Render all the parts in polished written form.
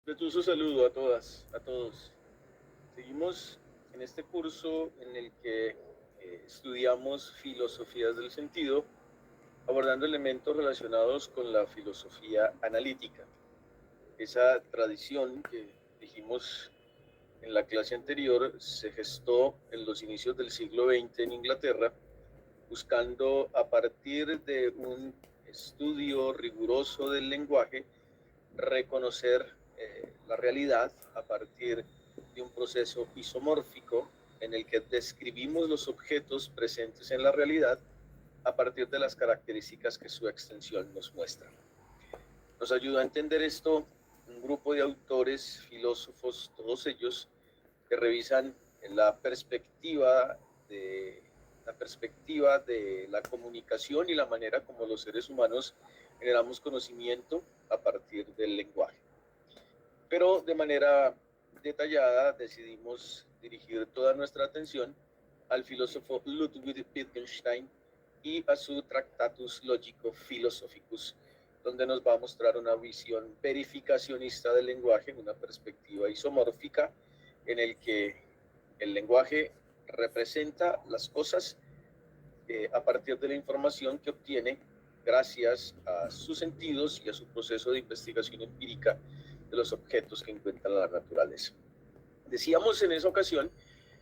Retuso saludo a todas, a todos. Seguimos en este curso en el que estudiamos filosofías del sentido, abordando elementos relacionados con la filosofía analítica. Esa tradición que dijimos en la clase anterior se gestó en los inicios del siglo XX en Inglaterra, buscando a partir de un estudio riguroso del lenguaje reconocer la realidad a partir de un proceso isomórfico en el que describimos los objetos presentes en la realidad a partir de las características que su extensión nos muestra. Nos ayudó a entender esto un grupo de autores, filósofos, todos ellos que revisan la perspectiva de la comunicación y la manera como los seres humanos generamos conocimiento a partir del lenguaje. Pero de manera detallada decidimos dirigir toda nuestra atención al filósofo Ludwig Wittgenstein y a su Tractatus Logico Philosophicus, donde nos va a mostrar una visión verificacionista del lenguaje, una perspectiva isomórfica en el que el lenguaje representa las cosas a partir de la información que obtiene gracias a sus sentidos y a su proceso de investigación empírica de los objetos que encuentra la naturaleza. Decíamos en esa ocasión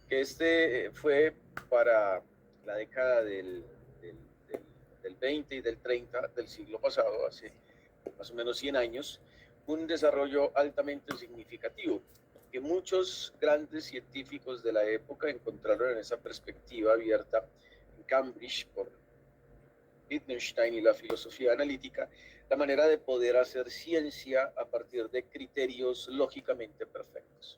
que este fue para la década del 20 y del 30 del siglo pasado, hace más o menos 100 años, un desarrollo altamente significativo que muchos grandes científicos de la época encontraron en esa perspectiva abierta en Cambridge por Wittgenstein y la filosofía analítica, la manera de poder hacer ciencia a partir de criterios lógicamente perfectos.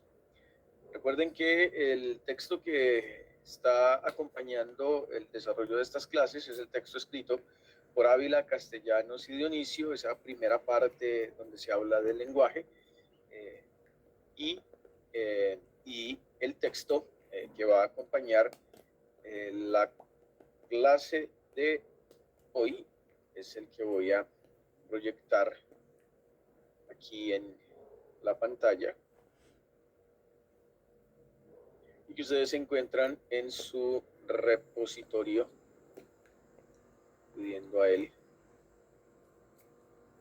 Recuerden que el texto que está acompañando el desarrollo de estas clases es el texto escrito por Ávila, Castellanos y Dionisio, esa primera parte donde se habla del lenguaje, y el texto que va a acompañar la clase de hoy es el que voy a proyectar aquí en la pantalla y que ustedes encuentran en su repositorio, acudiendo a él.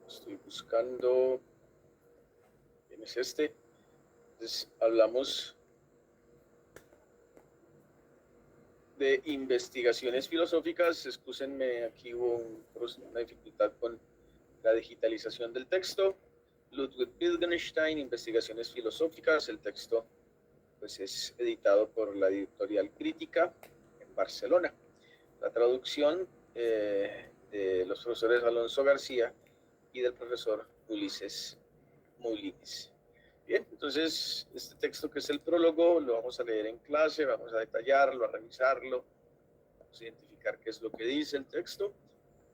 Estoy buscando, ¿quién es este? Entonces hablamos de investigaciones filosóficas. Excúsenme, aquí hubo una dificultad con la digitalización del texto. Ludwig Wittgenstein, Investigaciones Filosóficas. El texto pues es editado por la editorial Crítica en Barcelona. La traducción de los profesores Alonso García y del profesor Ulises Moulines. Bien, entonces este texto, que es el prólogo, lo vamos a leer en clase, vamos a detallarlo, a revisarlo, vamos a identificar qué es lo que dice el texto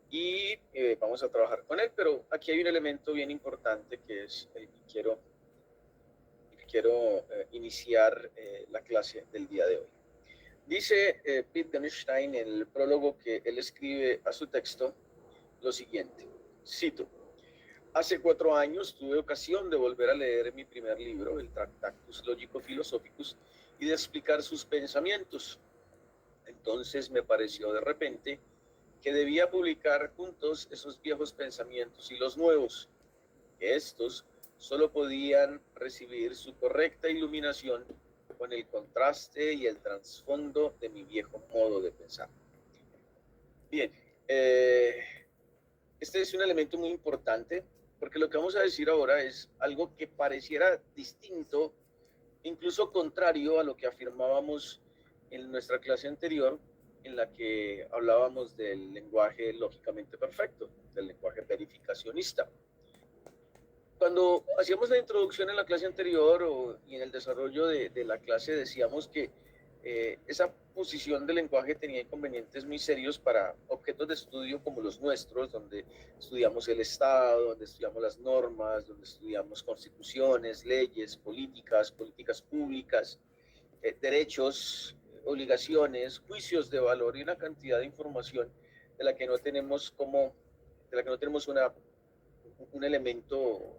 y vamos a trabajar con él, pero aquí hay un elemento bien importante que es el que quiero iniciar la clase del día de hoy. Dice Wittgenstein en el prólogo que él escribe a su texto lo siguiente, cito: hace 4 años tuve ocasión de volver a leer mi primer libro, el Tractatus Logico Philosophicus, y de explicar sus pensamientos. Entonces me pareció de repente que debía publicar juntos esos viejos pensamientos y los nuevos, que estos solo podían recibir su correcta iluminación con el contraste y el trasfondo de mi viejo modo de pensar. Bien, este es un elemento muy importante porque lo que vamos a decir ahora es algo que pareciera distinto, incluso contrario a lo que afirmábamos en nuestra clase anterior, en la que hablábamos del lenguaje lógicamente perfecto, del lenguaje verificacionista. Cuando hacíamos la introducción en la clase anterior y en el desarrollo de la clase decíamos que esa posición del lenguaje tenía inconvenientes muy serios para objetos de estudio como los nuestros, donde estudiamos el Estado, donde estudiamos las normas, donde estudiamos constituciones, leyes, políticas públicas, derechos, obligaciones, juicios de valor y una cantidad de información de la que no tenemos un elemento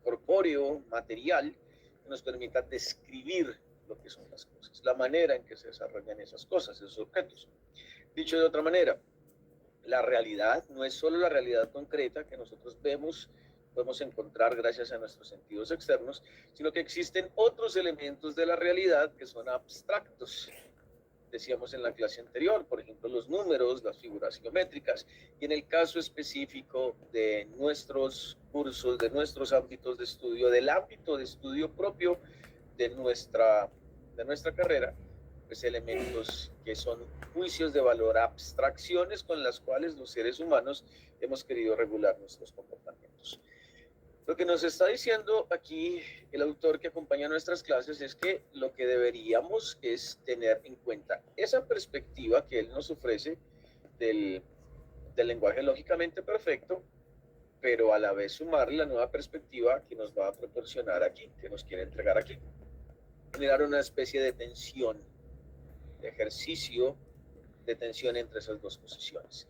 corpóreo, material, que nos permita describir lo que son las cosas, la manera en que se desarrollan esas cosas, esos objetos. Dicho de otra manera, la realidad no es solo la realidad concreta que nosotros vemos, podemos encontrar gracias a nuestros sentidos externos, sino que existen otros elementos de la realidad que son abstractos. Decíamos en la clase anterior, por ejemplo, los números, las figuras geométricas, y en el caso específico de nuestros cursos, de nuestros ámbitos de estudio, del ámbito de estudio propio de nuestra carrera, pues elementos que son juicios de valor, abstracciones con las cuales los seres humanos hemos querido regular nuestros comportamientos. Lo que nos está diciendo aquí el autor que acompaña nuestras clases es que lo que deberíamos es tener en cuenta esa perspectiva que él nos ofrece del lenguaje lógicamente perfecto, pero a la vez sumar la nueva perspectiva que nos va a proporcionar aquí, que nos quiere entregar aquí. Generar una especie de tensión, de ejercicio de tensión entre esas dos posiciones.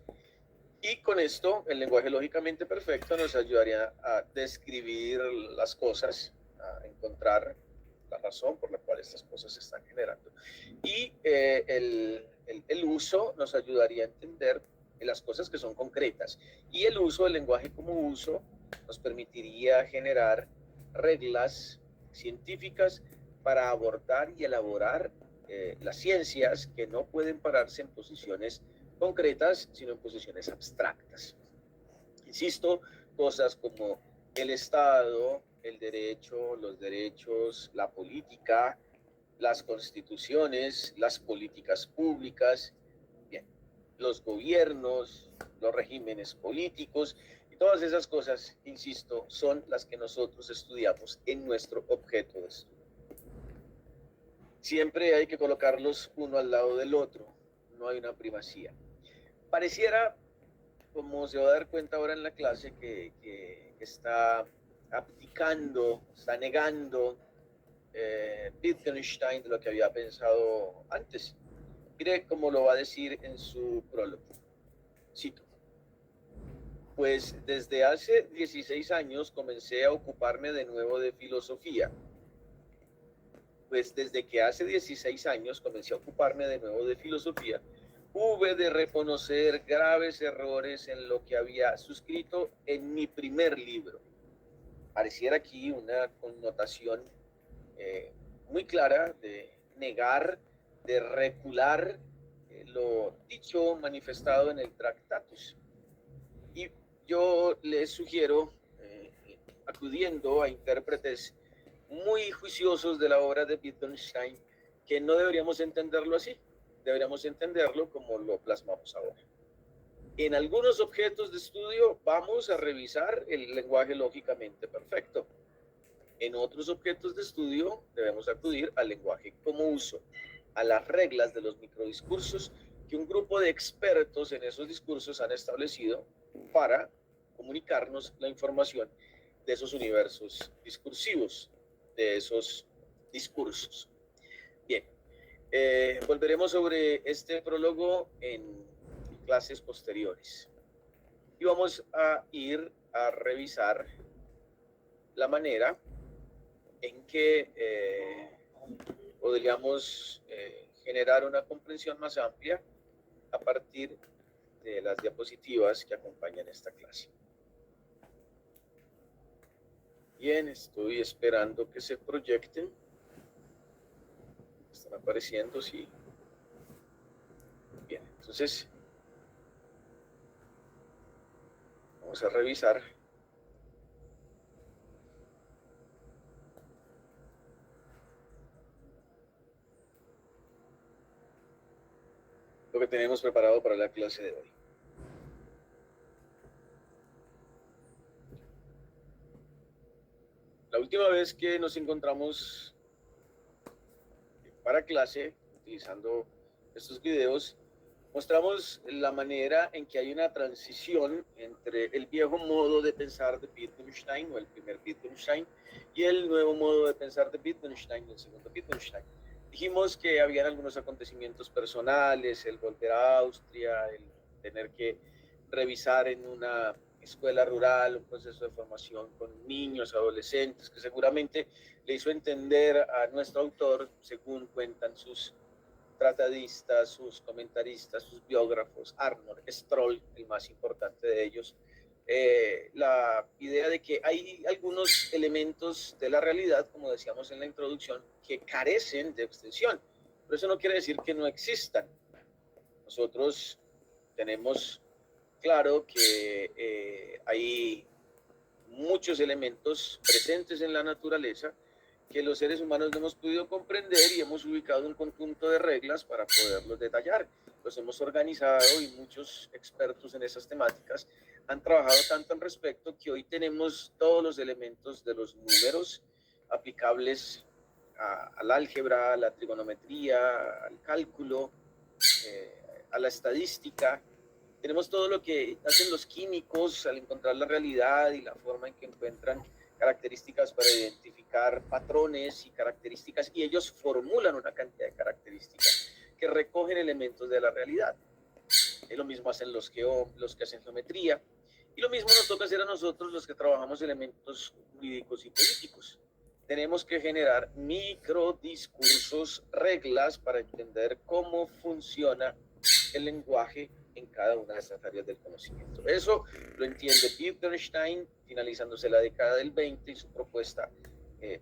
Y con esto, el lenguaje lógicamente perfecto nos ayudaría a describir las cosas, a encontrar la razón por la cual estas cosas se están generando. Y el uso nos ayudaría a entender las cosas que son concretas. Y el uso del lenguaje como uso nos permitiría generar reglas científicas para abordar y elaborar las ciencias que no pueden pararse en posiciones concretas, sino en posiciones abstractas. Insisto, cosas como el Estado, el derecho, los derechos, la política, las constituciones, las políticas públicas, bien, los gobiernos, los regímenes políticos, y todas esas cosas, insisto, son las que nosotros estudiamos en nuestro objeto de estudio. Siempre hay que colocarlos uno al lado del otro, no hay una primacía. Pareciera, como se va a dar cuenta ahora en la clase, que está abdicando, está negando Wittgenstein de lo que había pensado antes. Mire cómo lo va a decir en su prólogo. Cito. Pues desde hace 16 años comencé a ocuparme de nuevo de filosofía. Pues desde que hace 16 años comencé a ocuparme de nuevo de filosofía, hube de reconocer graves errores en lo que había suscrito en mi primer libro. Pareciera aquí una connotación muy clara de negar, de recular lo dicho, manifestado en el Tractatus. Y yo les sugiero, acudiendo a intérpretes muy juiciosos de la obra de Wittgenstein, que no deberíamos entenderlo así, deberíamos entenderlo como lo plasmamos ahora. En algunos objetos de estudio vamos a revisar el lenguaje lógicamente perfecto. En otros objetos de estudio debemos acudir al lenguaje como uso, a las reglas de los microdiscursos que un grupo de expertos en esos discursos han establecido para comunicarnos la información de esos universos discursivos, de esos discursos. Bien, volveremos sobre este prólogo en clases posteriores. Y vamos a ir a revisar la manera en que podríamos generar una comprensión más amplia a partir de las diapositivas que acompañan esta clase. Bien, estoy esperando que se proyecten. Están apareciendo, sí. Bien, entonces vamos a revisar lo que tenemos preparado para la clase de hoy. La última vez que nos encontramos para clase, utilizando estos videos, mostramos la manera en que hay una transición entre el viejo modo de pensar de Wittgenstein, o el primer Wittgenstein, y el nuevo modo de pensar de Wittgenstein, el segundo Wittgenstein. Dijimos que habían algunos acontecimientos personales, el volver a Austria, el tener que revisar en escuela rural, un proceso de formación con niños, adolescentes, que seguramente le hizo entender a nuestro autor, según cuentan sus tratadistas, sus comentaristas, sus biógrafos, Arnold Stroll, el más importante de ellos, la idea de que hay algunos elementos de la realidad, como decíamos en la introducción, que carecen de extensión. Pero eso no quiere decir que no existan. Nosotros tenemos claro que hay muchos elementos presentes en la naturaleza que los seres humanos no hemos podido comprender y hemos ubicado un conjunto de reglas para poderlos detallar. Los hemos organizado y muchos expertos en esas temáticas han trabajado tanto al respecto que hoy tenemos todos los elementos de los números aplicables al álgebra, a la trigonometría, al cálculo, a la estadística. Tenemos todo lo que hacen los químicos al encontrar la realidad y la forma en que encuentran características para identificar patrones y características, y ellos formulan una cantidad de características que recogen elementos de la realidad. Y lo mismo hacen los que hacen geometría, y lo mismo nos toca hacer a nosotros los que trabajamos elementos jurídicos y políticos. Tenemos que generar microdiscursos, reglas para entender cómo funciona el lenguaje en cada una de estas áreas del conocimiento. Eso lo entiende Wittgenstein, finalizándose la década del 20, y su propuesta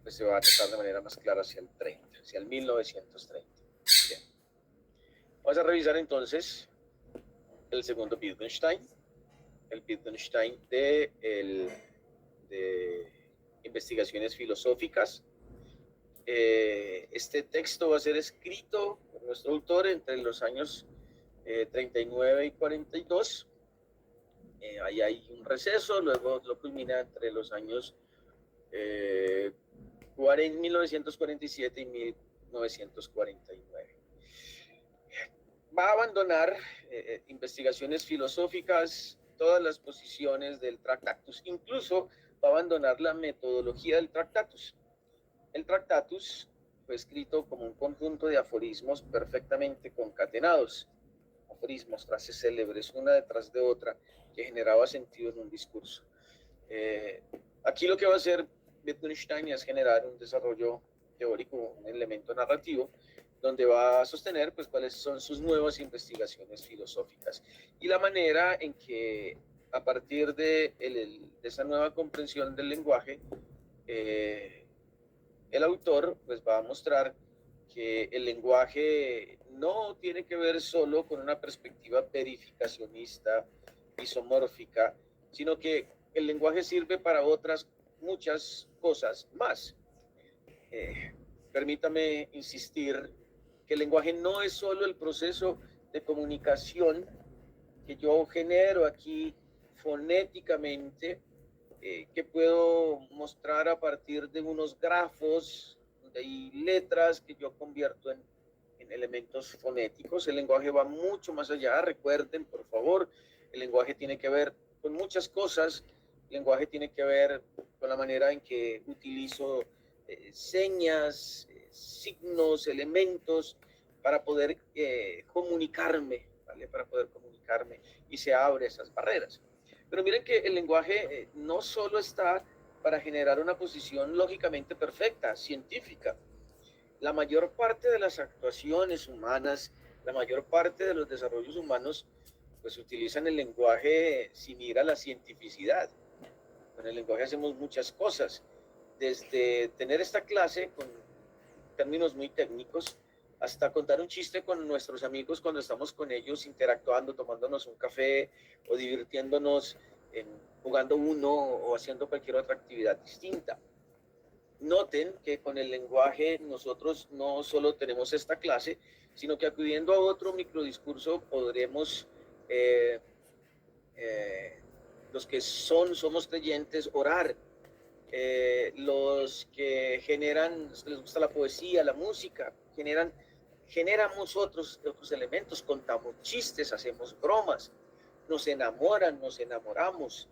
pues se va a notar de manera más clara hacia el 30, hacia el 1930. Bien. Vamos a revisar entonces el segundo Wittgenstein, el Wittgenstein de investigaciones filosóficas. Este texto va a ser escrito por nuestro autor entre los años 39 y 42. Ahí hay un receso, luego lo culmina entre los años 1947 y 1949. Va a abandonar investigaciones filosóficas, todas las posiciones del Tractatus, incluso va a abandonar la metodología del Tractatus. El Tractatus fue escrito como un conjunto de aforismos perfectamente concatenados, aforismos, frases célebres, una detrás de otra, que generaba sentido en un discurso. Aquí lo que va a hacer Wittgenstein es generar un desarrollo teórico, un elemento narrativo, donde va a sostener pues, cuáles son sus nuevas investigaciones filosóficas y la manera en que a partir de esa nueva comprensión del lenguaje, el autor pues, va a mostrar que el lenguaje no tiene que ver solo con una perspectiva verificacionista, isomórfica, sino que el lenguaje sirve para otras muchas cosas más. Permítame insistir que el lenguaje no es solo el proceso de comunicación que yo genero aquí fonéticamente, que puedo mostrar a partir de unos grafos y letras que yo convierto en elementos fonéticos. El lenguaje va mucho más allá. Recuerden, por favor, el lenguaje tiene que ver con muchas cosas. El lenguaje tiene que ver con la manera en que utilizo señas, signos, elementos para poder comunicarme, ¿vale? Para poder comunicarme, y se abren esas barreras. Pero miren que el lenguaje no solo está para generar una posición lógicamente perfecta, científica. La mayor parte de las actuaciones humanas, la mayor parte de los desarrollos humanos, pues utilizan el lenguaje sin ir a la cientificidad. Con el lenguaje hacemos muchas cosas, desde tener esta clase con términos muy técnicos, hasta contar un chiste con nuestros amigos cuando estamos con ellos interactuando, tomándonos un café o divirtiéndonos, jugando uno o haciendo cualquier otra actividad distinta. Noten que con el lenguaje nosotros no solo tenemos esta clase, sino que acudiendo a otro microdiscurso podremos, los que somos creyentes, orar. Los que les gusta la poesía, la música, generamos otros elementos, contamos chistes, hacemos bromas, nos enamoran, nos enamoramos,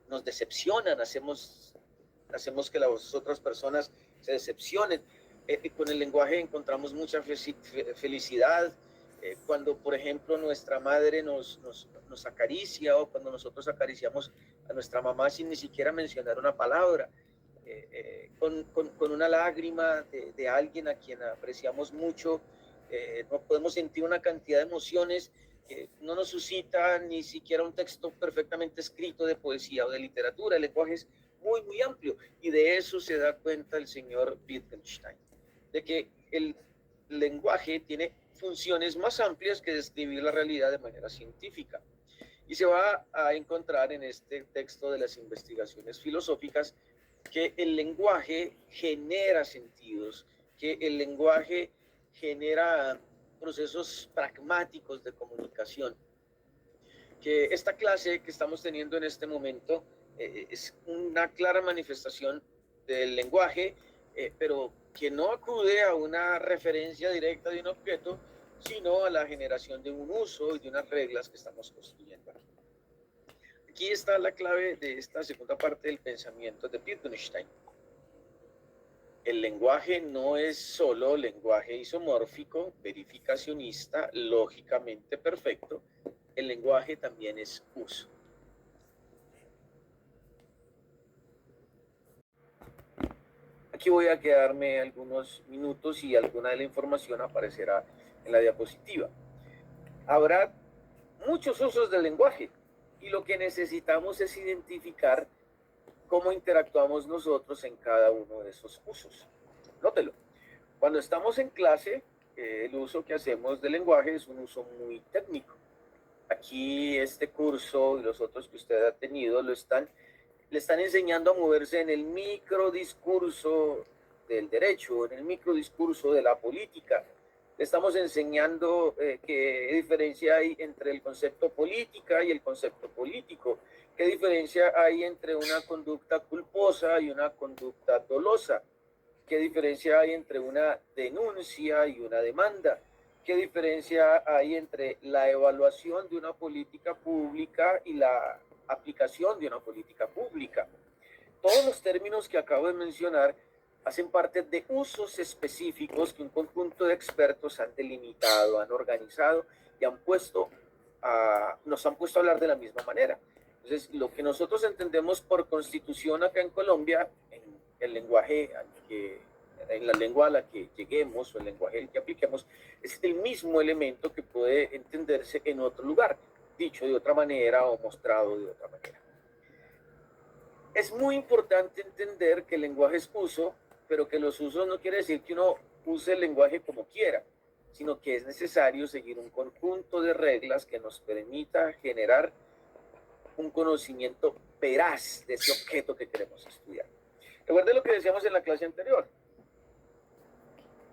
nos decepcionan, hacemos que las otras personas se decepcionen. Con el lenguaje encontramos mucha felicidad. Cuando, por ejemplo, nuestra madre nos acaricia, o cuando nosotros acariciamos a nuestra mamá sin ni siquiera mencionar una palabra, con una lágrima de alguien a quien apreciamos mucho. No podemos sentir una cantidad de emociones que no nos suscita ni siquiera un texto perfectamente escrito de poesía o de literatura. El lenguaje es muy, muy amplio, y de eso se da cuenta el señor Wittgenstein, de que el lenguaje tiene funciones más amplias que describir la realidad de manera científica. Y se va a encontrar en este texto de las investigaciones filosóficas que el lenguaje genera sentidos, que el lenguaje genera procesos pragmáticos de comunicación, que esta clase que estamos teniendo en este momento es una clara manifestación del lenguaje, pero que no acude a una referencia directa de un objeto, sino a la generación de un uso y de unas reglas que estamos construyendo aquí. Aquí está la clave de esta segunda parte del pensamiento de Wittgenstein. El lenguaje no es solo lenguaje isomórfico, verificacionista, lógicamente perfecto. El lenguaje también es uso. Aquí voy a quedarme algunos minutos y alguna de la información aparecerá en la diapositiva. Habrá muchos usos del lenguaje y lo que necesitamos es identificar cómo interactuamos nosotros en cada uno de esos usos. Nótelo. Cuando estamos en clase, el uso que hacemos del lenguaje es un uso muy técnico. Aquí este curso y los otros que usted ha tenido le están enseñando a moverse en el microdiscurso del derecho, en el microdiscurso de la política. Le estamos enseñando qué diferencia hay entre el concepto política y el concepto político, qué diferencia hay entre una conducta culposa y una conducta dolosa, qué diferencia hay entre una denuncia y una demanda, qué diferencia hay entre la evaluación de una política pública y la aplicación de una política pública. Todos los términos que acabo de mencionar hacen parte de usos específicos que un conjunto de expertos han delimitado, han organizado y nos han puesto a hablar de la misma manera. Entonces, lo que nosotros entendemos por constitución acá en Colombia, en el lenguaje en la lengua a la que lleguemos o el lenguaje al que apliquemos, es el mismo elemento que puede entenderse en otro lugar, dicho de otra manera o mostrado de otra manera. Es muy importante entender que el lenguaje es uso, pero que los usos no quiere decir que uno use el lenguaje como quiera, sino que es necesario seguir un conjunto de reglas que nos permita generar un conocimiento veraz de ese objeto que queremos estudiar. Recuerden lo que decíamos en la clase anterior.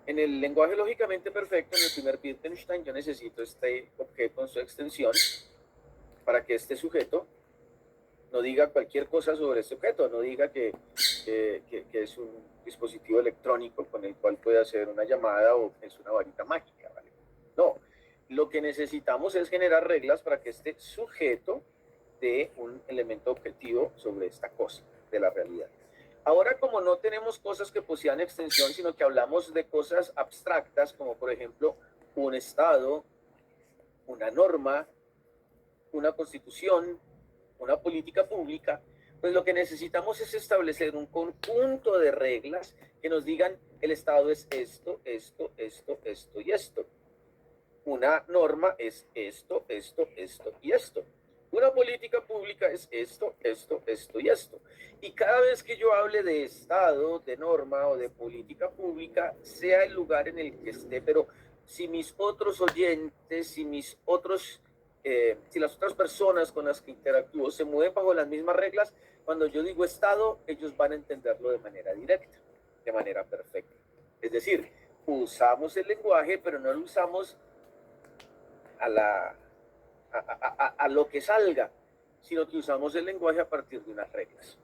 En el lenguaje lógicamente perfecto, en el primer Wittgenstein, yo necesito este objeto en su extensión para que este sujeto no diga cualquier cosa sobre este objeto, no diga que es un dispositivo electrónico con el cual puede hacer una llamada o que es una varita mágica, ¿vale? No, lo que necesitamos es generar reglas para que este sujeto dé un elemento objetivo sobre esta cosa de la realidad. Ahora, como no tenemos cosas que posean extensión, sino que hablamos de cosas abstractas, como por ejemplo un estado, una norma, una constitución, una política pública, pues lo que necesitamos es establecer un conjunto de reglas que nos digan el estado es esto, esto, esto, esto y esto. Una norma es esto, esto, esto y esto. Una política pública es esto, esto, esto y esto. Y cada vez que yo hable de estado, de norma o de política pública, sea el lugar en el que esté, pero si mis otros oyentes, si las otras personas con las que interactúo se mueven bajo las mismas reglas, cuando yo digo estado, ellos van a entenderlo de manera directa, de manera perfecta. Es decir, usamos el lenguaje, pero no lo usamos a lo que salga, sino que usamos el lenguaje a partir de unas reglas.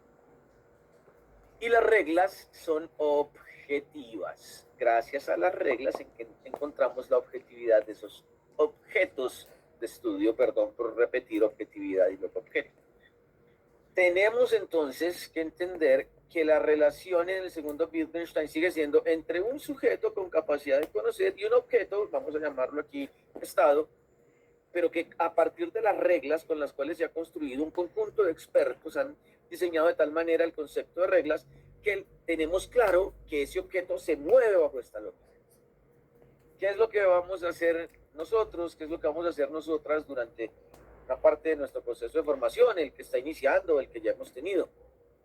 Y las reglas son objetivas. Gracias a las reglas en que encontramos la objetividad de esos objetos de estudio, perdón por repetir objetividad y luego objeto. Tenemos entonces que entender que la relación en el segundo Wittgenstein sigue siendo entre un sujeto con capacidad de conocer y un objeto, vamos a llamarlo aquí estado, pero que a partir de las reglas con las cuales se ha construido un conjunto de expertos han diseñado de tal manera el concepto de reglas que tenemos claro que ese objeto se mueve bajo esta lógica. ¿Qué es lo que vamos a hacer nosotros? ¿Qué es lo que vamos a hacer nosotras durante una parte de nuestro proceso de formación, el que está iniciando, el que ya hemos tenido?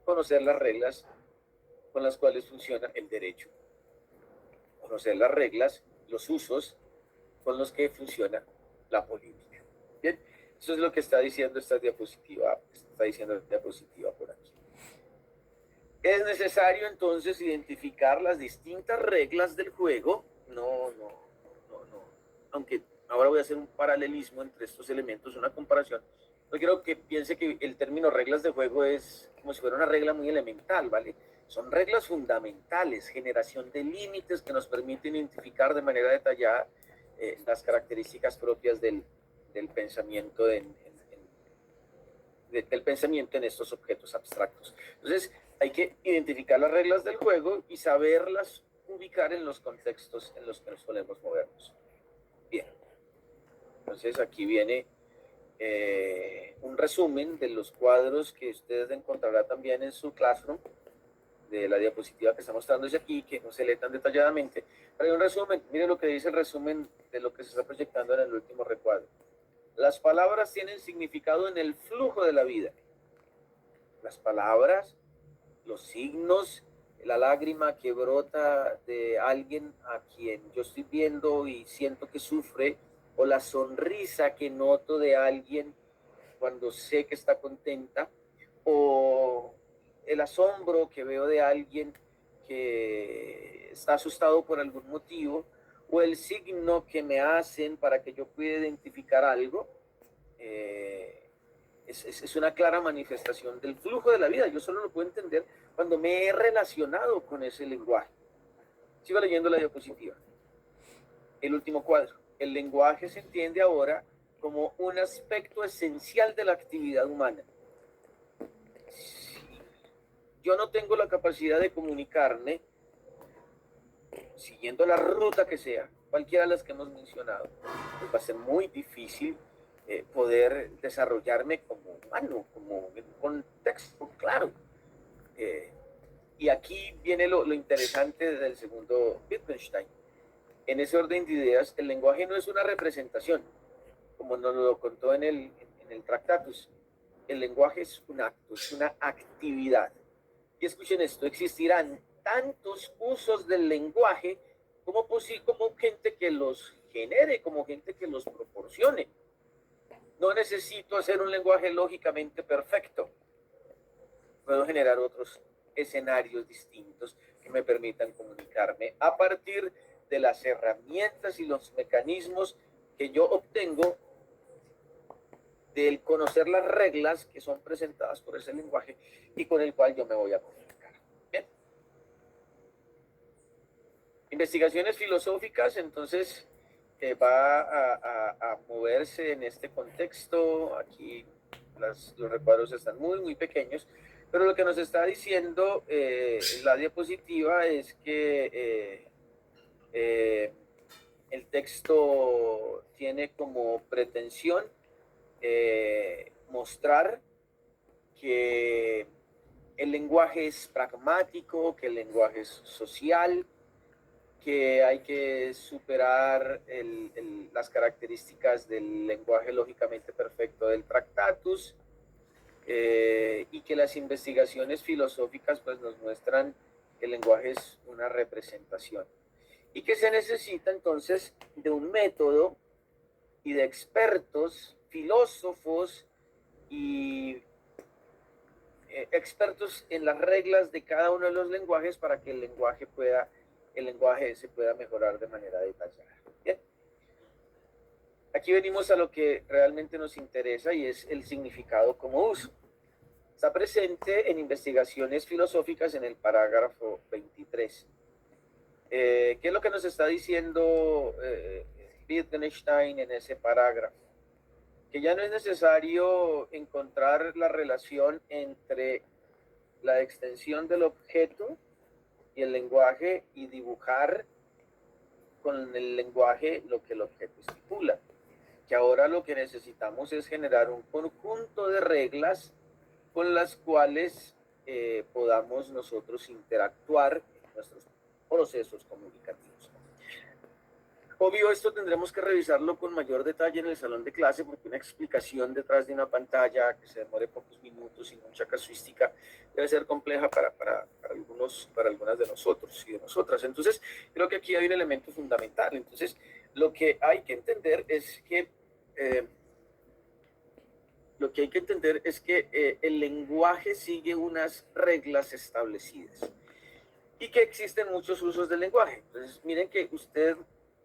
Conocer las reglas con las cuales funciona el derecho. Conocer las reglas, los usos con los que funciona la política. Bien, eso es lo que está diciendo esta diapositiva por aquí. ¿Es necesario entonces identificar las distintas reglas del juego? No. Aunque ahora voy a hacer un paralelismo entre estos elementos, una comparación. No quiero que piense que el término reglas de juego es como si fuera una regla muy elemental, ¿vale? Son reglas fundamentales, generación de límites que nos permiten identificar de manera detallada las características propias del pensamiento del pensamiento en estos objetos abstractos. Entonces, hay que identificar las reglas del juego y saberlas ubicar en los contextos en los que nos solemos movernos. Bien, entonces aquí viene un resumen de los cuadros que ustedes encontrarán también en su Classroom, de la diapositiva que está mostrándose aquí, que no se lee tan detalladamente. Pero hay un resumen, miren lo que dice el resumen de lo que se está proyectando en el último recuadro. Las palabras tienen significado en el flujo de la vida. Las palabras, los signos, la lágrima que brota de alguien a quien yo estoy viendo y siento que sufre, o la sonrisa que noto de alguien cuando sé que está contenta, o el asombro que veo de alguien que está asustado por algún motivo, o el signo que me hacen para que yo pueda identificar algo, es una clara manifestación del flujo de la vida. Yo solo lo puedo entender cuando me he relacionado con ese lenguaje. Sigo leyendo la diapositiva. El último cuadro. El lenguaje se entiende ahora como un aspecto esencial de la actividad humana. Si yo no tengo la capacidad de comunicarme siguiendo la ruta que sea, cualquiera de las que hemos mencionado, pues va a ser muy difícil poder desarrollarme como humano, como en un contexto claro. Y aquí viene lo interesante del segundo Wittgenstein. En ese orden de ideas, el lenguaje no es una representación, como nos lo contó en el Tractatus. El lenguaje es un acto, es una actividad. Y escuchen esto, existirán tantos usos del lenguaje como gente que los genere, como gente que los proporcione. No necesito hacer un lenguaje lógicamente perfecto. Puedo generar otros escenarios distintos que me permitan comunicarme a partir de las herramientas y los mecanismos que yo obtengo del conocer las reglas que son presentadas por ese lenguaje y con el cual yo me voy a comunicar. Bien. Investigaciones filosóficas, entonces, va a moverse en este contexto. Aquí los recuadros están muy pequeños, pero lo que nos está diciendo la diapositiva es que el texto tiene como pretensión mostrar que el lenguaje es pragmático, que el lenguaje es social, que hay que superar las características del lenguaje lógicamente perfecto del Tractatus, y que las investigaciones filosóficas pues nos muestran que el lenguaje es una representación y que se necesita entonces de un método y de expertos, filósofos y expertos en las reglas de cada uno de los lenguajes para que el lenguaje se pueda mejorar de manera detallada. Bien. Aquí venimos a lo que realmente nos interesa y es el significado como uso. Está presente en investigaciones filosóficas en el parágrafo 23. ¿Qué es lo que nos está diciendo Wittgenstein en ese parágrafo? Que ya no es necesario encontrar la relación entre la extensión del objeto y el lenguaje y dibujar con el lenguaje lo que el objeto estipula, que ahora lo que necesitamos es generar un conjunto de reglas con las cuales podamos nosotros interactuar en nuestros procesos comunicativos. Obvio, esto tendremos que revisarlo con mayor detalle en el salón de clase, porque una explicación detrás de una pantalla que se demore pocos minutos y mucha casuística debe ser compleja para algunas de nosotros y de nosotras. Entonces, creo que aquí hay un elemento fundamental. Entonces, lo que hay que entender es que el lenguaje sigue unas reglas establecidas y que existen muchos usos del lenguaje. Entonces, miren que usted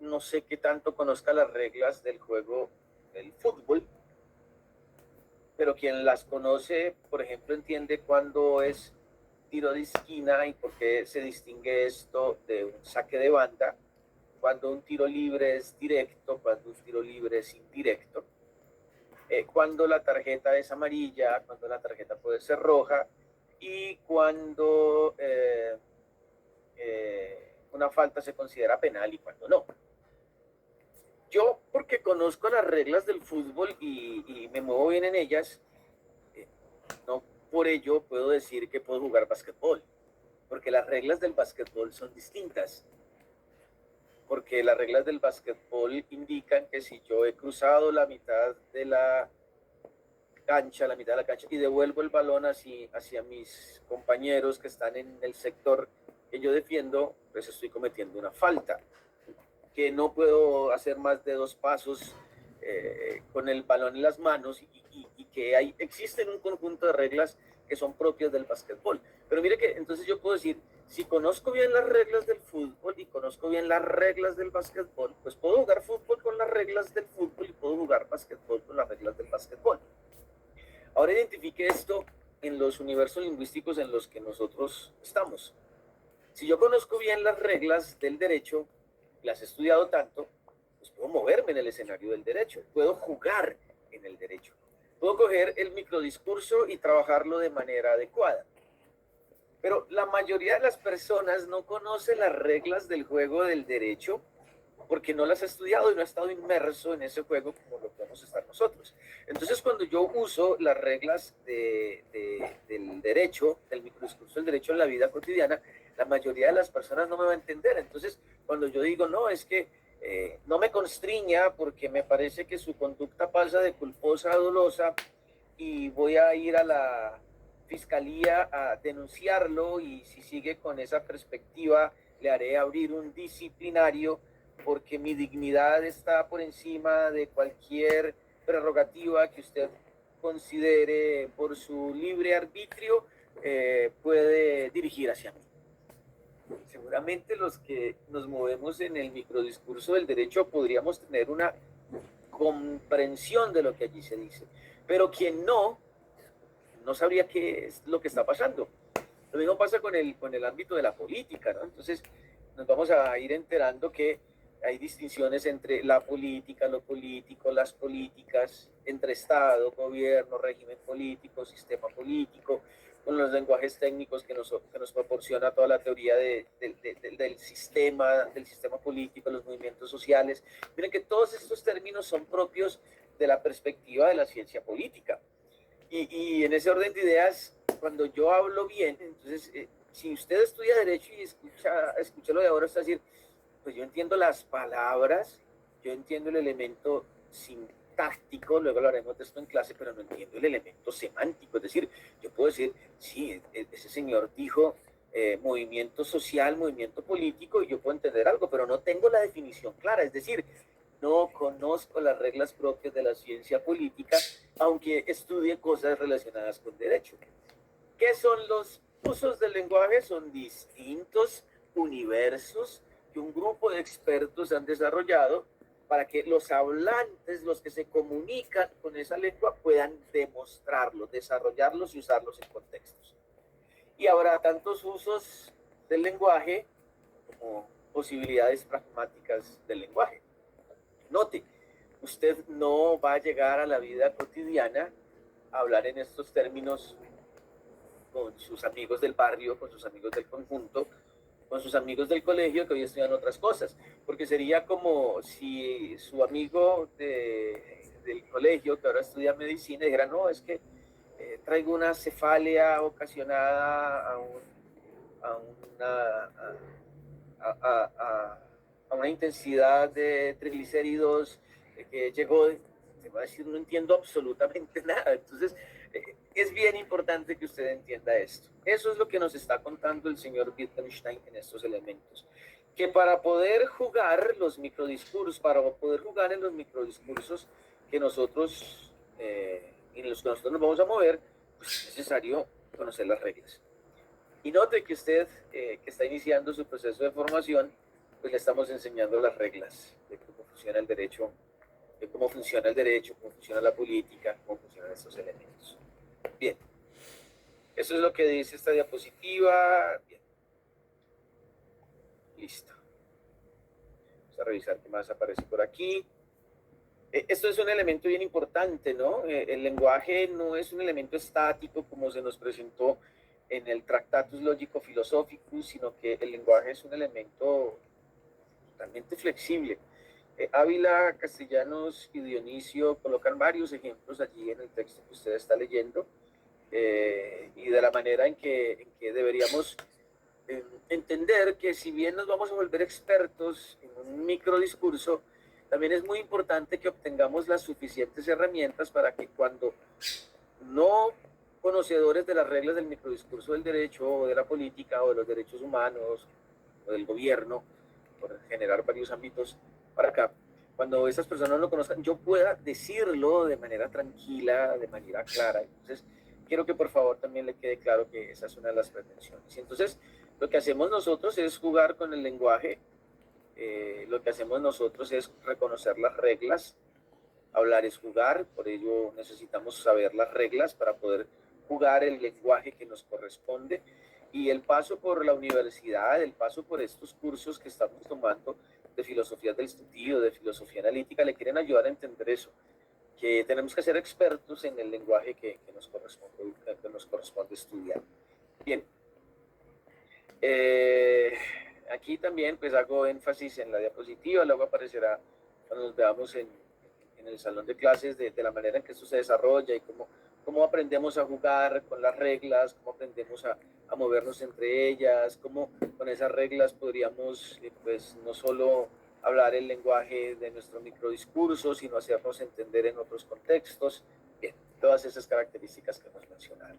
no sé qué tanto conozca las reglas del juego del fútbol, pero quien las conoce, por ejemplo, entiende cuándo es tiro de esquina y por qué se distingue esto de un saque de banda, cuando un tiro libre es directo, cuando un tiro libre es indirecto, cuando la tarjeta es amarilla, cuando la tarjeta puede ser roja y cuando una falta se considera penal y cuando no. Yo, porque conozco las reglas del fútbol y me muevo bien en ellas, no por ello puedo decir que puedo jugar básquetbol, porque las reglas del básquetbol son distintas. Porque las reglas del básquetbol indican que si yo he cruzado la mitad de la cancha, y devuelvo el balón hacia mis compañeros que están en el sector que yo defiendo, pues estoy cometiendo una falta. Que no puedo hacer más de 2 pasos con el balón en las manos y que existen un conjunto de reglas que son propias del básquetbol. Pero mire que entonces yo puedo decir, si conozco bien las reglas del fútbol y conozco bien las reglas del básquetbol, pues puedo jugar fútbol con las reglas del fútbol y puedo jugar básquetbol con las reglas del básquetbol. Ahora identifique esto en los universos lingüísticos en los que nosotros estamos. Si yo conozco bien las reglas del derecho, las he estudiado tanto, pues puedo moverme en el escenario del derecho, puedo jugar en el derecho, puedo coger el microdiscurso y trabajarlo de manera adecuada. Pero la mayoría de las personas no conoce las reglas del juego del derecho porque no las ha estudiado y no ha estado inmerso en ese juego como lo podemos estar nosotros. Entonces, cuando yo uso las reglas del derecho, del microdiscurso del derecho en la vida cotidiana, la mayoría de las personas no me va a entender. Entonces, cuando yo digo, no, es que no me constriña porque me parece que su conducta pasa de culposa a dolosa y voy a ir a la fiscalía a denunciarlo y si sigue con esa perspectiva le haré abrir un disciplinario porque mi dignidad está por encima de cualquier prerrogativa que usted considere por su libre arbitrio puede dirigir hacia mí. Seguramente los que nos movemos en el microdiscurso del derecho podríamos tener una comprensión de lo que allí se dice, pero quien no sabría qué es lo que está pasando. Lo mismo pasa con el ámbito de la política, ¿no? Entonces nos vamos a ir enterando que hay distinciones entre la política, lo político, las políticas, entre Estado, gobierno, régimen político, sistema político, con los lenguajes técnicos que nos proporciona toda la teoría del sistema político, los movimientos sociales. Miren que todos estos términos son propios de la perspectiva de la ciencia política. Y en ese orden de ideas, cuando yo hablo bien, entonces, si usted estudia Derecho y escucha lo de ahora, es decir, pues yo entiendo las palabras, yo entiendo el elemento sintáctico, luego hablaremos de esto en clase, pero no entiendo el elemento semántico. Es decir, yo puedo decir, sí, ese señor dijo movimiento social, movimiento político, y yo puedo entender algo, pero no tengo la definición clara. Es decir, no conozco las reglas propias de la ciencia política, aunque estudie cosas relacionadas con derecho. ¿Qué son los usos del lenguaje? Son distintos universos que un grupo de expertos han desarrollado para que los hablantes, los que se comunican con esa lengua, puedan demostrarlos, desarrollarlos y usarlos en contextos. Y habrá tantos usos del lenguaje como posibilidades pragmáticas del lenguaje. Note, usted no va a llegar a la vida cotidiana a hablar en estos términos con sus amigos del barrio, con sus amigos del conjunto, con sus amigos del colegio que hoy estudian otras cosas, porque sería como si su amigo del colegio que ahora estudia medicina dijera, no, es que traigo una cefalia ocasionada a una, a una intensidad de triglicéridos que llegó, te va a decir, no entiendo absolutamente nada. Entonces, es bien importante que usted entienda esto. Eso es lo que nos está contando el señor Wittgenstein en estos elementos. Que para poder jugar los microdiscursos, para poder jugar en los microdiscursos que nosotros, en los que nosotros nos vamos a mover, pues es necesario conocer las reglas. Y note que usted, que está iniciando su proceso de formación, pues le estamos enseñando las reglas de cómo funciona el derecho, cómo funciona la política, cómo funcionan estos elementos. Bien, eso es lo que dice esta diapositiva. Bien, listo. Vamos a revisar qué más aparece por aquí. Esto es un elemento bien importante, ¿no? El lenguaje no es un elemento estático como se nos presentó en el Tractatus Logico Philosophicus, sino que el lenguaje es un elemento totalmente flexible. Ávila, Castellanos y Dionisio colocan varios ejemplos allí en el texto que usted está leyendo, y de la manera en que deberíamos entender que si bien nos vamos a volver expertos en un microdiscurso, también es muy importante que obtengamos las suficientes herramientas para que cuando no conocedores de las reglas del microdiscurso del derecho o de la política o de los derechos humanos o del gobierno, por generar varios ámbitos para acá, cuando esas personas lo conozcan, yo pueda decirlo de manera tranquila, de manera clara. Entonces, quiero que por favor también le quede claro que esa es una de las pretensiones. Y entonces, lo que hacemos nosotros es jugar con el lenguaje, lo que hacemos nosotros es reconocer las reglas. Hablar es jugar, por ello necesitamos saber las reglas para poder jugar el lenguaje que nos corresponde. Y el paso por la universidad, el paso por estos cursos que estamos tomando de filosofía del estudio, de filosofía analítica, le quieren ayudar a entender eso, que tenemos que ser expertos en el lenguaje que nos corresponde estudiar. Bien. Aquí también pues hago énfasis en la diapositiva, luego aparecerá cuando nos veamos en el salón de clases de la manera en que esto se desarrolla y cómo aprendemos a jugar con las reglas, cómo aprendemos a movernos entre ellas, cómo con esas reglas podríamos pues no solo hablar el lenguaje de nuestro microdiscurso, sino hacernos entender en otros contextos. Bien, todas esas características que hemos mencionado.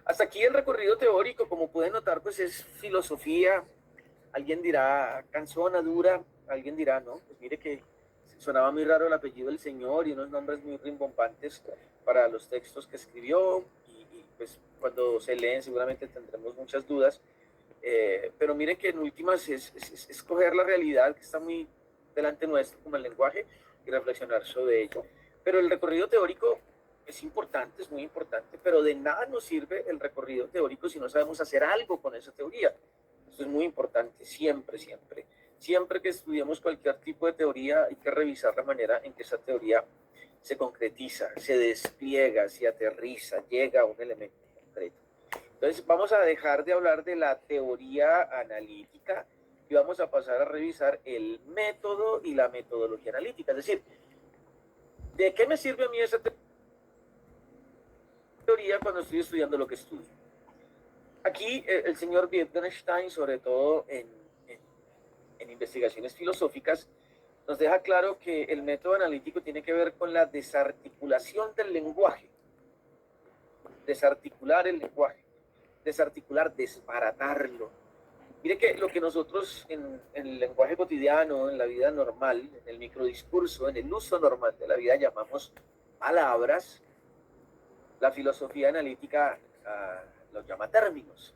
Hasta aquí el recorrido teórico, como pueden notar, pues es filosofía. Alguien dirá cansona, dura, alguien dirá, no, pues mire que sonaba muy raro el apellido del señor y unos nombres muy rimbombantes para los textos que escribió, y pues cuando se leen seguramente tendremos muchas dudas, pero mire que en últimas es coger la realidad que está muy delante nuestro como el lenguaje y reflexionar sobre ello. Pero el recorrido teórico es importante, es muy importante, pero de nada nos sirve el recorrido teórico si no sabemos hacer algo con esa teoría. Esto es muy importante, siempre, siempre. Siempre que estudiemos cualquier tipo de teoría hay que revisar la manera en que esa teoría se concretiza, se despliega, se aterriza, llega a un elemento concreto. Entonces vamos a dejar de hablar de la teoría analítica y vamos a pasar a revisar el método y la metodología analítica. Es decir, ¿de qué me sirve a mí esa teoría cuando estoy estudiando lo que estudio? Aquí el señor Wittgenstein, sobre todo en investigaciones filosóficas, nos deja claro que el método analítico tiene que ver con la desarticulación del lenguaje. Desarticular el lenguaje. Desarticular, desbaratarlo. Mire que lo que nosotros en el lenguaje cotidiano, en la vida normal, en el microdiscurso, en el uso normal de la vida llamamos palabras, la filosofía analítica los llama términos.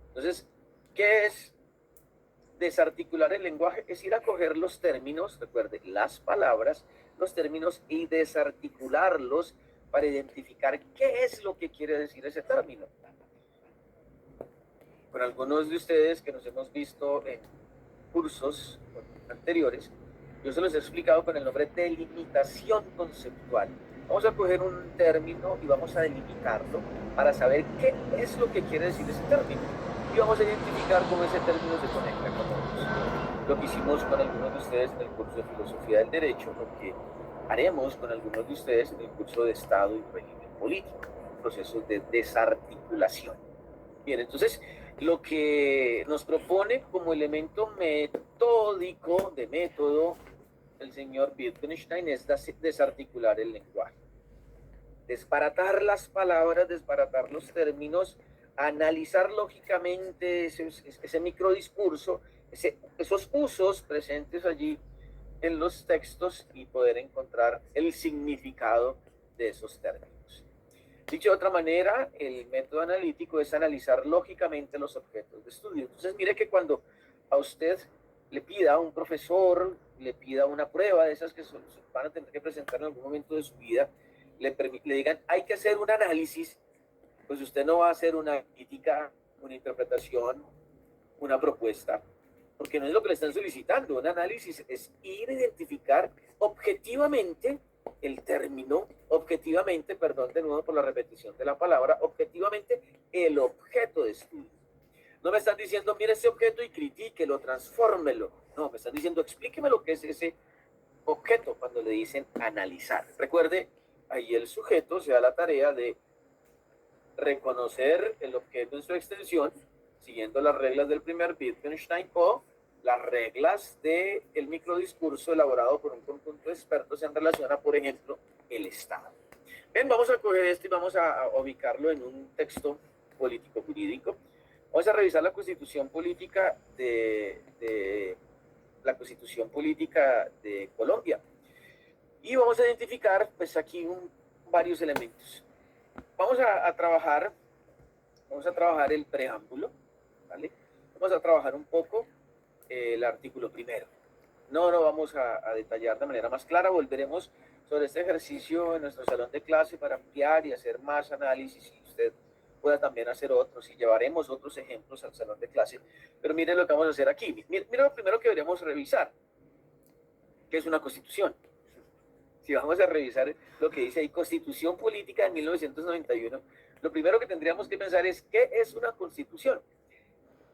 Entonces, ¿qué es desarticular el lenguaje? Es ir a coger los términos, recuerde, las palabras, los términos, y desarticularlos para identificar qué es lo que quiere decir ese término. Con algunos de ustedes que nos hemos visto en cursos anteriores, yo se los he explicado con el nombre de delimitación conceptual. Vamos a coger un término y vamos a delimitarlo para saber qué es lo que quiere decir ese término. y vamos a identificar cómo ese término se conecta con otros. Lo que hicimos con algunos de ustedes en el curso de Filosofía del Derecho, lo que haremos con algunos de ustedes en el curso de Estado y Régimen Político, procesos de desarticulación. Bien, entonces, lo que nos propone como elemento metódico, de método, el señor Wittgenstein es desarticular el lenguaje. Desbaratar las palabras, desbaratar los términos, analizar lógicamente ese microdiscurso, esos usos presentes allí en los textos y poder encontrar el significado de esos términos. Dicho de otra manera, el método analítico es analizar lógicamente los objetos de estudio. Entonces, mire que cuando a usted le pida a un profesor, le pida una prueba de esas que van a tener que presentar en algún momento de su vida, le digan, hay que hacer un análisis, pues usted no va a hacer una crítica, una interpretación, una propuesta, porque no es lo que le están solicitando. Un análisis es ir a identificar objetivamente el término, objetivamente, perdón de nuevo por la repetición de la palabra, objetivamente el objeto de estudio. No me están diciendo, mire ese objeto y critíquelo, transfórmelo. No, me están diciendo, explíqueme lo que es ese objeto cuando le dicen analizar. Recuerde, ahí el sujeto se da la tarea de reconocer el objeto en su extensión, siguiendo las reglas del primer Wittgenstein o las reglas del microdiscurso elaborado por un conjunto de expertos en relación a, por ejemplo, el Estado. Bien, vamos a coger esto y vamos a ubicarlo en un texto político-jurídico. Vamos a revisar la Constitución Política de Colombia. Y vamos a identificar, pues aquí varios elementos. Vamos a trabajar el preámbulo, ¿vale? Vamos a trabajar un poco el artículo primero. No vamos a detallar de manera más clara. Volveremos sobre este ejercicio en nuestro salón de clase para ampliar y hacer más análisis y usted pueda también hacer otros y llevaremos otros ejemplos al salón de clase. Pero miren lo que vamos a hacer aquí. Miren lo primero que deberíamos revisar, que es una constitución. Si vamos a revisar lo que dice ahí, Constitución Política de 1991, lo primero que tendríamos que pensar es, ¿qué es una constitución?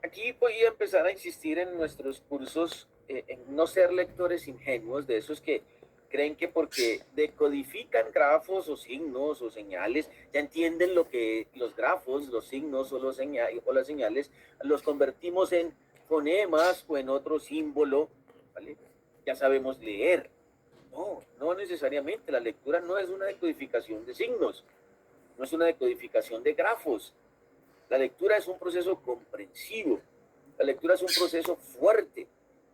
Aquí voy a empezar a insistir en nuestros cursos, en no ser lectores ingenuos, de esos que creen que porque decodifican grafos o signos o señales, ya entienden lo que los grafos, los signos o las señales los convertimos en fonemas o en otro símbolo, ¿vale? Ya sabemos leer. No necesariamente. La lectura no es una decodificación de signos, no es una decodificación de grafos. La lectura es un proceso comprensivo. La lectura es un proceso fuerte.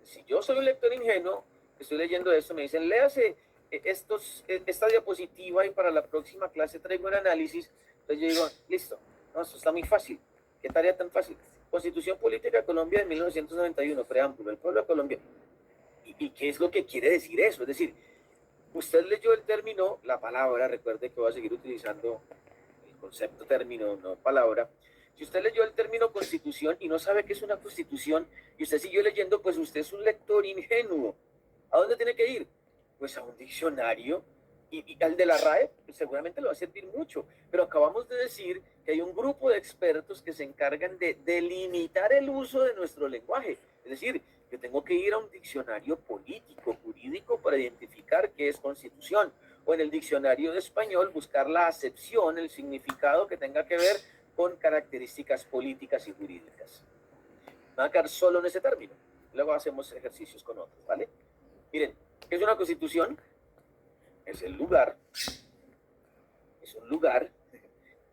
Si yo soy un lector ingenuo, estoy leyendo esto, me dicen, léase esta diapositiva y para la próxima clase traigo un análisis. Entonces yo digo, listo, no, esto está muy fácil. ¿Qué tarea tan fácil? Constitución Política de Colombia de 1991, preámbulo, el pueblo de Colombia. ¿Y qué es lo que quiere decir eso? Es decir, usted leyó el término, la palabra, recuerde que voy a seguir utilizando el concepto término, no palabra. Si usted leyó el término constitución y no sabe qué es una constitución y usted siguió leyendo, pues usted es un lector ingenuo. ¿A dónde tiene que ir? Pues a un diccionario y al de la RAE pues seguramente le va a servir mucho. Pero acabamos de decir que hay un grupo de expertos que se encargan de delimitar el uso de nuestro lenguaje. Es decir, yo tengo que ir a un diccionario político, jurídico, para identificar qué es constitución. O en el diccionario de español buscar la acepción, el significado que tenga que ver con características políticas y jurídicas. Me voy a quedar solo en ese término. Luego hacemos ejercicios con otros, ¿vale? Miren, ¿qué es una constitución? Es un lugar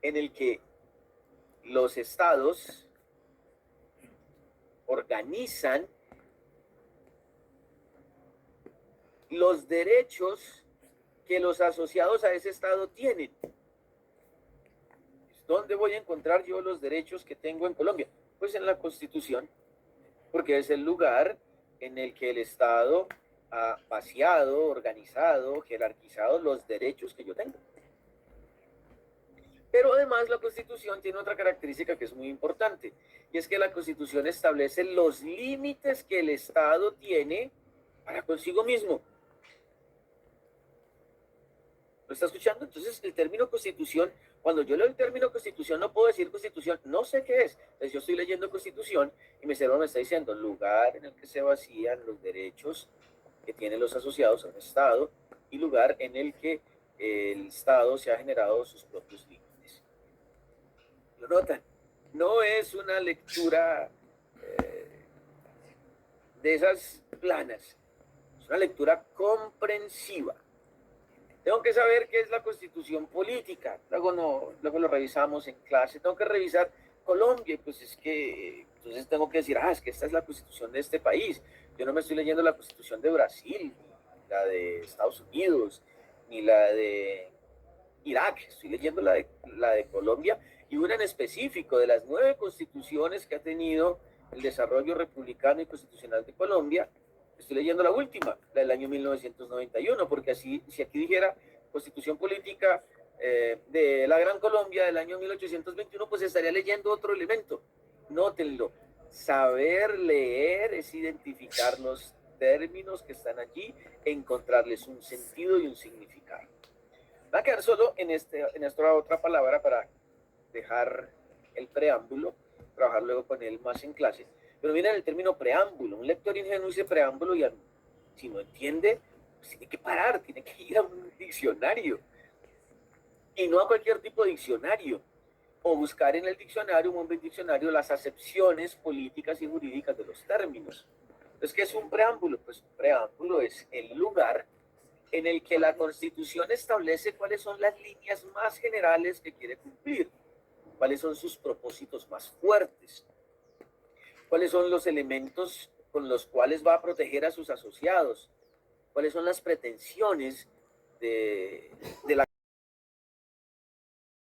en el que los estados organizan los derechos que los asociados a ese estado tienen. ¿Dónde voy a encontrar yo los derechos que tengo en Colombia? Pues en la Constitución, porque es el lugar en el que el Estado ha vaciado, organizado, jerarquizado los derechos que yo tengo. Pero además la Constitución tiene otra característica que es muy importante, y es que la Constitución establece los límites que el Estado tiene para consigo mismo. ¿Lo está escuchando? Entonces el término constitución Cuando yo leo el término constitución, no puedo decir constitución, no sé qué es. Entonces yo estoy leyendo constitución y mi cerebro me está diciendo lugar en el que se vacían los derechos que tienen los asociados a un Estado y lugar en el que el Estado se ha generado sus propios límites. ¿Lo notan? No es una lectura de esas planas, es una lectura comprensiva. Tengo que saber qué es la constitución política, luego lo revisamos en clase, tengo que revisar Colombia, pues es que, entonces tengo que decir, es que esta es la constitución de este país, yo no me estoy leyendo la constitución de Brasil, ni la de Estados Unidos, ni la de Irak, estoy leyendo la de Colombia, y una en específico de las 9 constituciones que ha tenido el desarrollo republicano y constitucional de Colombia. Estoy leyendo la última, la del año 1991, porque así, si aquí dijera Constitución Política de la Gran Colombia del año 1821, pues estaría leyendo otro elemento. Nótenlo, saber leer es identificar los términos que están allí, encontrarles un sentido y un significado. Va a quedar solo en esta otra palabra para dejar el preámbulo, trabajar luego con él más en clase. Pero miren el término preámbulo. Un lector ingenuo dice preámbulo y si no entiende, pues tiene que parar, tiene que ir a un diccionario. Y no a cualquier tipo de diccionario. O buscar en el diccionario, un buen diccionario, las acepciones políticas y jurídicas de los términos. Entonces, ¿qué es un preámbulo? Pues un preámbulo es el lugar en el que la Constitución establece cuáles son las líneas más generales que quiere cumplir, cuáles son sus propósitos más fuertes, cuáles son los elementos con los cuales va a proteger a sus asociados, cuáles son las pretensiones de